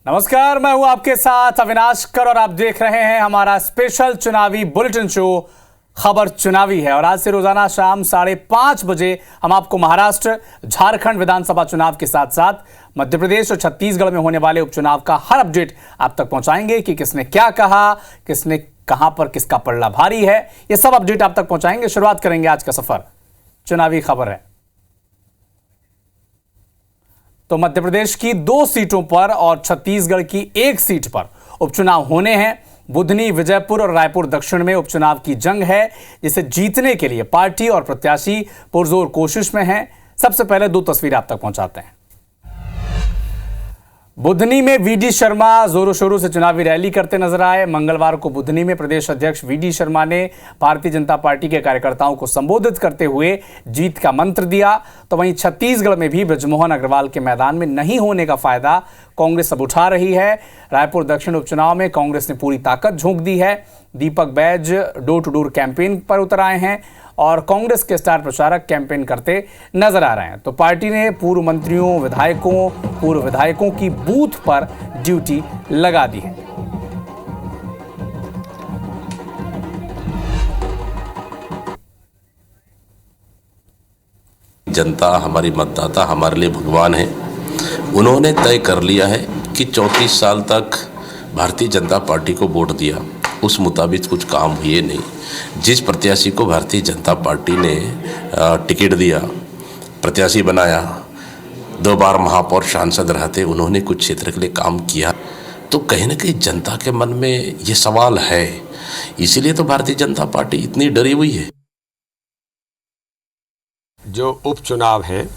नमस्कार, मैं हूं आपके साथ अविनाश कर और आप देख रहे हैं हमारा स्पेशल चुनावी बुलेटिन शो खबर चुनावी है। और आज से रोजाना शाम 5:30 बजे हम आपको महाराष्ट्र, झारखंड विधानसभा चुनाव के साथ साथ मध्य प्रदेश और छत्तीसगढ़ में होने वाले उपचुनाव का हर अपडेट आप तक पहुंचाएंगे कि किसने क्या कहा, किसने कहां पर किसका पलड़ा भारी है, ये सब अपडेट आप तक पहुंचाएंगे। शुरुआत करेंगे आज का सफर चुनावी खबर है तो मध्य प्रदेश की 2 सीटों पर और छत्तीसगढ़ की 1 सीट पर उपचुनाव होने हैं। बुधनी, विजयपुर और रायपुर दक्षिण में उपचुनाव की जंग है, जिसे जीतने के लिए पार्टी और प्रत्याशी पुरजोर कोशिश में हैं। सबसे पहले 2 तस्वीरें आप तक पहुंचाते हैं। बुधनी में वीडी शर्मा जोरों शोरों से चुनावी रैली करते नजर आए। मंगलवार को बुधनी में प्रदेश अध्यक्ष वीडी शर्मा ने भारतीय जनता पार्टी के कार्यकर्ताओं को संबोधित करते हुए जीत का मंत्र दिया। तो वहीं छत्तीसगढ़ में भी बृजमोहन अग्रवाल के मैदान में नहीं होने का फायदा कांग्रेस अब उठा रही है। रायपुर दक्षिण उपचुनाव में कांग्रेस ने पूरी ताकत झोंक दी है। Deepak Baij door to door campaign पर उतर आए हैं और कांग्रेस के स्टार प्रचारक कैंपेन करते नजर आ रहे हैं। तो पार्टी ने पूर्व मंत्रियों, पूर्व विधायकों की बूथ पर ड्यूटी लगा दी है। जनता, हमारी मतदाता हमारे लिए भगवान है। उन्होंने तय कर लिया है कि 34 साल तक भारतीय जनता पार्टी को वोट दिया, उस मुताबिक कुछ काम हुए नहीं। जिस प्रत्याशी को भारतीय जनता पार्टी ने टिकट दिया, प्रत्याशी बनाया, 2 बार महापौर सांसद रहते, उन्होंने कुछ क्षेत्र के लिए काम किया, तो कहीं ना कहीं जनता के मन में ये सवाल है। इसीलिए तो भारतीय जनता पार्टी इतनी डरी हुई है। जो उपचुनाव हैं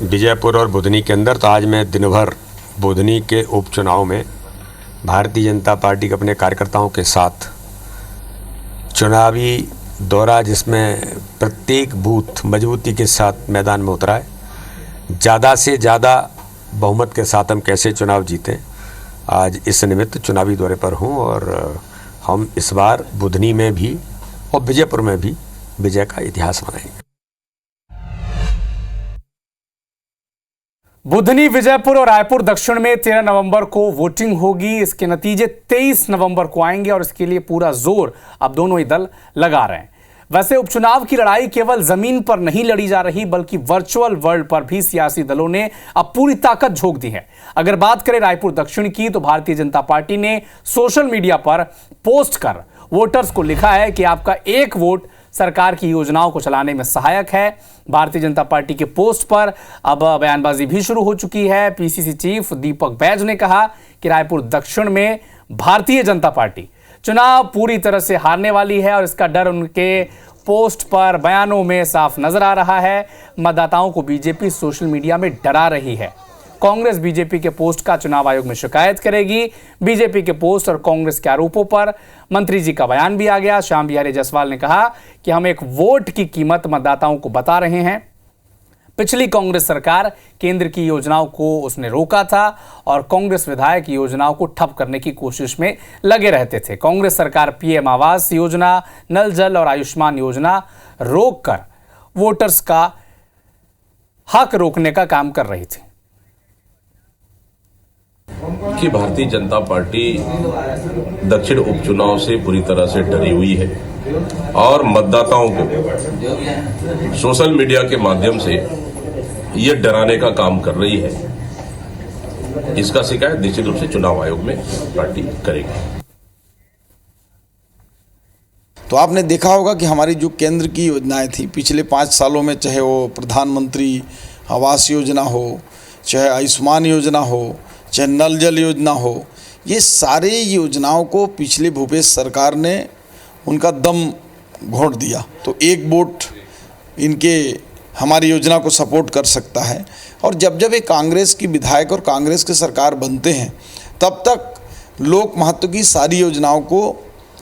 विजयपुर और बुधनी के अंदर, तो आज मैं दिन भर बुधनी के उपचुनाव में भारतीय जनता पार्टी के अपने कार्यकर्ताओं के साथ चुनावी दौरा, जिसमें प्रत्येक बूथ मजबूती के साथ मैदान में उतरा है। ज़्यादा से ज़्यादा बहुमत के साथ हम कैसे चुनाव जीतें, आज इस निमित्त चुनावी दौरे पर हूं और हम इस बार बुधनी में भी और विजयपुर में भी विजय का इतिहास बनाएंगे। बुधनी, विजयपुर और रायपुर दक्षिण में 13 नवंबर को वोटिंग होगी। इसके नतीजे 23 नवंबर को आएंगे और इसके लिए पूरा जोर अब दोनों ही दल लगा रहे हैं। वैसे उपचुनाव की लड़ाई केवल जमीन पर नहीं लड़ी जा रही, बल्कि वर्चुअल वर्ल्ड पर भी सियासी दलों ने अब पूरी ताकत झोंक दी है। अगर बात करें रायपुर दक्षिण की, तो भारतीय जनता पार्टी ने सोशल मीडिया पर पोस्ट कर वोटर्स को लिखा है कि आपका एक वोट सरकार की योजनाओं को चलाने में सहायक है। भारतीय जनता पार्टी के पोस्ट पर अब बयानबाजी भी शुरू हो चुकी है। पीसीसी चीफ दीपक बैज ने कहा कि रायपुर दक्षिण में भारतीय जनता पार्टी चुनाव पूरी तरह से हारने वाली है और इसका डर उनके पोस्ट पर, बयानों में साफ नजर आ रहा है। मतदाताओं को बीजेपी सोशल मीडिया में डरा रही है। कांग्रेस बीजेपी के पोस्ट का चुनाव आयोग में शिकायत करेगी। बीजेपी के पोस्ट और कांग्रेस के आरोपों पर मंत्री जी का बयान भी आ गया। श्याम बिहारी जायसवाल ने कहा कि हम एक वोट की कीमत मतदाताओं को बता रहे हैं। पिछली कांग्रेस सरकार केंद्र की योजनाओं को उसने रोका था और कांग्रेस विधायक योजनाओं को ठप करने की कोशिश में लगे रहते थे। कांग्रेस सरकार पीएम आवास योजना, नल जल और आयुष्मान योजना रोककर वोटर्स का हक रोकने का काम कर रही थी। कि भारतीय जनता पार्टी दक्षिण उपचुनाव से पूरी तरह से डरी हुई है और मतदाताओं को सोशल मीडिया के माध्यम से ये डराने का काम कर रही है। इसका शिकायत निश्चित रूप से चुनाव आयोग में पार्टी करेगी। तो आपने देखा होगा कि हमारी जो केंद्र की योजनाएं थी पिछले 5 सालों में, चाहे वो प्रधानमंत्री आवास योजना हो, चाहे आयुष्मान योजना हो, चाहे नल जल योजना हो, ये सारे योजनाओं को पिछले भूपेश सरकार ने उनका दम घोंट दिया। तो एक वोट इनके हमारी योजना को सपोर्ट कर सकता है। और जब जब एक कांग्रेस की विधायक और कांग्रेस के सरकार बनते हैं, तब तक लोक महत्व की सारी योजनाओं को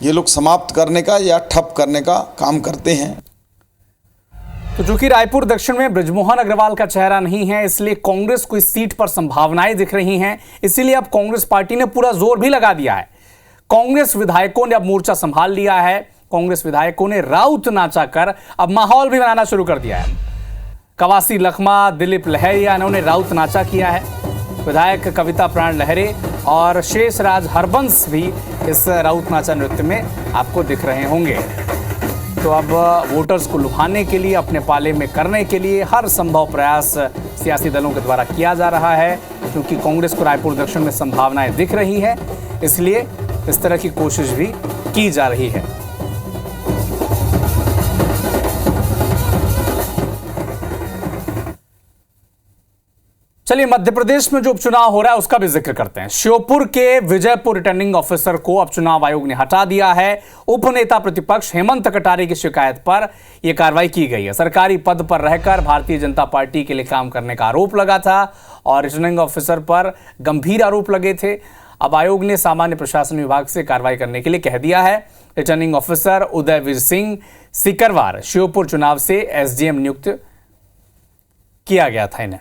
ये लोग समाप्त करने का या ठप करने का काम करते हैं। तो चूंकि रायपुर दक्षिण में बृजमोहन अग्रवाल का चेहरा नहीं है, इसलिए कांग्रेस को इस सीट पर संभावनाएं दिख रही हैं। इसीलिए अब कांग्रेस पार्टी ने पूरा जोर भी लगा दिया है। कांग्रेस विधायकों ने अब मोर्चा संभाल लिया है। कांग्रेस विधायकों ने राउत नाचा कर अब माहौल भी बनाना शुरू कर दिया है। कवासी लखमा, दिलीप लहरिया, इन्होंने राउत नाचा किया है। विधायक कविता प्राण लहरे और शेषराज हरबंस भी इस राउत नाचा नृत्य में आपको दिख रहे होंगे। तो अब वोटर्स को लुभाने के लिए, अपने पाले में करने के लिए हर संभव प्रयास सियासी दलों के द्वारा किया जा रहा है, क्योंकि कांग्रेस को रायपुर दक्षिण में संभावनाएं दिख रही है, इसलिए इस तरह की कोशिश भी की जा रही है। चलिए, मध्य प्रदेश में जो उपचुनाव हो रहा है उसका भी जिक्र करते हैं। श्योपुर के विजयपुर रिटर्निंग ऑफिसर को अब चुनाव आयोग ने हटा दिया है। उपनेता प्रतिपक्ष हेमंत कटारे की शिकायत पर यह कार्रवाई की गई है। सरकारी पद पर रहकर भारतीय जनता पार्टी के लिए काम करने का आरोप लगा था और रिटर्निंग ऑफिसर पर गंभीर आरोप लगे थे। अब आयोग ने सामान्य प्रशासन विभाग से कार्रवाई करने के लिए कह दिया है। रिटर्निंग ऑफिसर उदयवीर सिंह सिकरवार श्योपुर चुनाव से एसडीएम नियुक्त किया गया था इन्हें।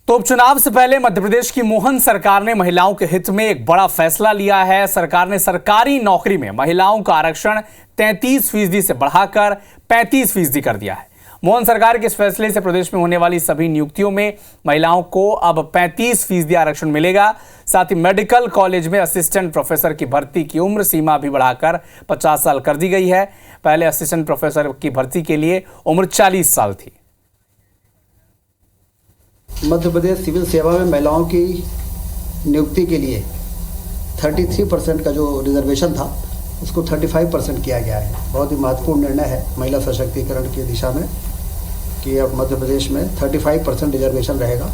तो उपचुनाव से पहले मध्य प्रदेश की मोहन सरकार ने महिलाओं के हित में एक बड़ा फैसला लिया है। सरकार ने सरकारी नौकरी में महिलाओं का आरक्षण 33% से बढ़ाकर 35% कर दिया है। मोहन सरकार के इस फैसले से प्रदेश में होने वाली सभी नियुक्तियों में महिलाओं को अब 35% आरक्षण मिलेगा। साथ ही मेडिकल कॉलेज में असिस्टेंट प्रोफेसर की भर्ती की उम्र सीमा भी बढ़ाकर 50 साल कर दी गई है। पहले असिस्टेंट प्रोफेसर की भर्ती के लिए उम्र 40 साल थी। मध्य प्रदेश सिविल सेवा में महिलाओं की नियुक्ति के लिए 33% का जो रिजर्वेशन था उसको 35% किया गया है। बहुत ही महत्वपूर्ण निर्णय है महिला सशक्तिकरण की दिशा में कि अब मध्य प्रदेश में 35% रिजर्वेशन रहेगा।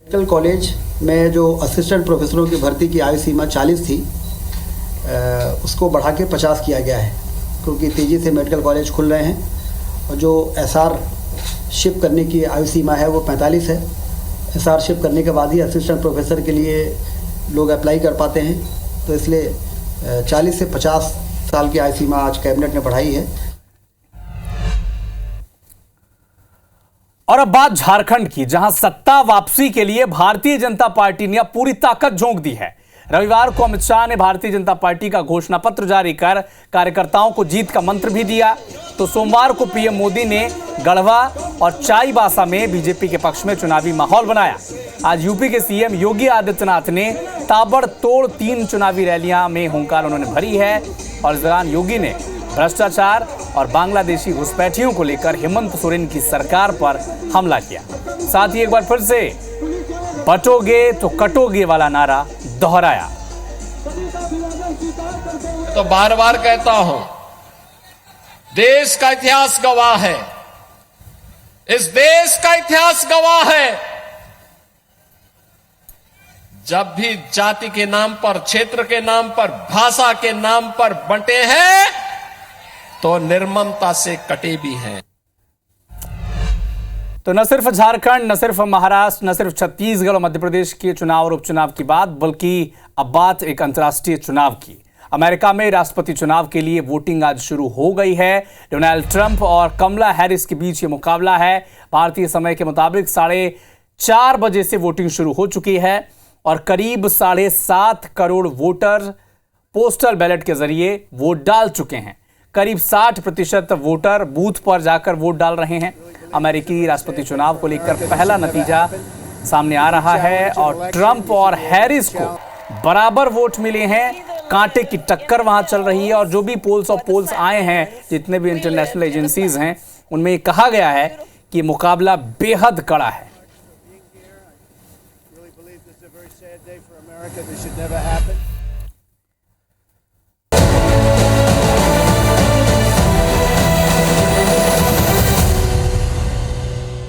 मेडिकल कॉलेज में जो असिस्टेंट प्रोफेसरों की भर्ती की आयु सीमा 40 थी, उसको बढ़ा के 50 किया गया है, क्योंकि तेज़ी से मेडिकल कॉलेज खुल रहे हैं। और जो SR शिप करने की आयु सीमा है वो 45 है। SR शिप करने के बाद ही असिस्टेंट प्रोफेसर के लिए लोग अप्लाई कर पाते हैं, तो इसलिए 40 से 50 साल की आयु सीमा आज कैबिनेट ने बढ़ाई है। और अब बात झारखंड की, जहां सत्ता वापसी के लिए भारतीय जनता पार्टी ने अब पूरी ताकत झोंक दी है। रविवार को अमित शाह ने भारतीय जनता पार्टी का घोषणा पत्र जारी कर कार्यकर्ताओं को जीत का मंत्र भी दिया। तो सोमवार को पीएम मोदी ने गढ़वा और चाईबासा में बीजेपी के पक्ष में चुनावी माहौल बनाया। आज यूपी के सीएम योगी आदित्यनाथ ने ताबड़तोड़ 3 चुनावी रैलियां में हुंकार उन्होंने भरी है। और इस दौरान योगी ने भ्रष्टाचार और बांग्लादेशी घुसपैठियों को लेकर हेमंत सोरेन की सरकार पर हमला किया। साथ ही एक बार फिर से बटोगे तो कटोगे वाला नारा दोहराया। तो बार बार कहता हूं, देश का इतिहास गवाह है, इस देश का इतिहास गवाह है, जब भी जाति के नाम पर, क्षेत्र के नाम पर, भाषा के नाम पर बंटे हैं तो निर्ममता से कटे भी हैं। तो न सिर्फ झारखंड, न सिर्फ महाराष्ट्र, न सिर्फ छत्तीसगढ़ और मध्य प्रदेश के चुनाव और उपचुनाव की बात, बल्कि अब बात एक अंतर्राष्ट्रीय चुनाव की। अमेरिका में राष्ट्रपति चुनाव के लिए वोटिंग आज शुरू हो गई है। डोनाल्ड ट्रंप और कमला हैरिस के बीच ये मुकाबला है। भारतीय समय के मुताबिक 4:30 बजे से वोटिंग शुरू हो चुकी है और करीब 7.5 करोड़ वोटर पोस्टल बैलेट के जरिए वोट डाल चुके हैं। करीब 60% वोटर बूथ पर जाकर वोट डाल रहे हैं। अमेरिकी राष्ट्रपति चुनाव को लेकर पहला नतीजा सामने आ रहा है और ट्रंप और हैरिस को बराबर वोट मिले हैं। कांटे की टक्कर वहां चल रही है और जो भी पोल्स आए हैं, जितने भी इंटरनेशनल एजेंसीज हैं, उनमें ये कहा गया है कि मुकाबला बेहद कड़ा है। This is a very sad day for America. This should never happen.